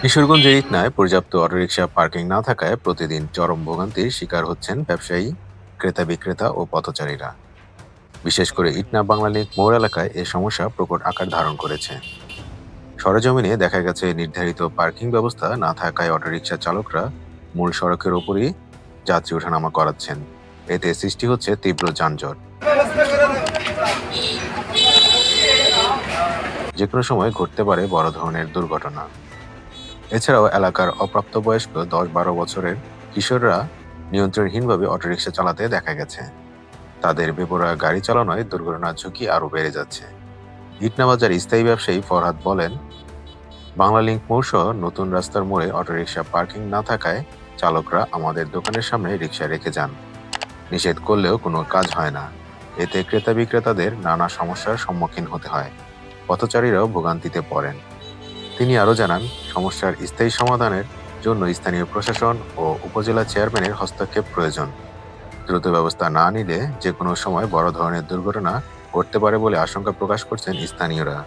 কিশোরগঞ্জের ইটনায় পর্যাপ্ত autorickshaw parking না থাকায় প্রতিদিন চরম ভোগান্তির শিকার হচ্ছেন ব্যবসায়ী, ক্রেতা বিক্রেতা ও পথচারীরা। বিশেষ করে ইটনা বাংলালিংক মোড় এলাকায় এ সমস্যা প্রকট আকার ধারণ করেছে। সরেজমিনে দেখা গেছে নির্ধারিত পার্কিং ব্যবস্থা না থাকায় অটোরিকশা চালকরা মূল সড়কের ওপরই যাত্রী ওঠানামা করাচ্ছেন। এতে সৃষ্টি হচ্ছে তীব্র যানজট। যে কোনো সময় ঘটতে পারে বড় ধরনের দুর্ঘটনা। এছাড়াও এলাকার অপ্রাপ্তবয়স্ক 10-12 বছরের কিশোররা নিয়ন্ত্রণহীনভাবে অটোরিকশা চালাতে দেখা গেছে। তাদের বেপরোয়া গাড়ি চালানোয় দুর্ঘটনার ঝুঁকি আরও বেড়ে যাচ্ছে। ইটনাবাজার স্থায়ী ব্যবসায়ী ফরহাদ বলেন, বাংলা লিংক মোড় সহ নতুন রাস্তার মোড়ে অটোরিকশা পার্কিং না থাকায় চালকরা আমাদের দোকানের সামনে রিকশা রেখে যান। নিষেধ করলেও কোনো কাজ হয় না। এতে ক্রেতা বিক্রেতাদের নানা সমস্যার সম্মুখীন হতে হয়। পথচারীরাও ভোগান্তিতে পড়েন। তিনি আরও জানান, সমস্যার স্থায়ী সমাধানের জন্য স্থানীয় প্রশাসন ও উপজেলা চেয়ারম্যানের হস্তক্ষেপ প্রয়োজন। দ্রুত ব্যবস্থা না নিলে যে কোনো সময় বড় ধরনের দুর্ঘটনা ঘটতে পারে বলে আশঙ্কা প্রকাশ করছেন স্থানীয়রা।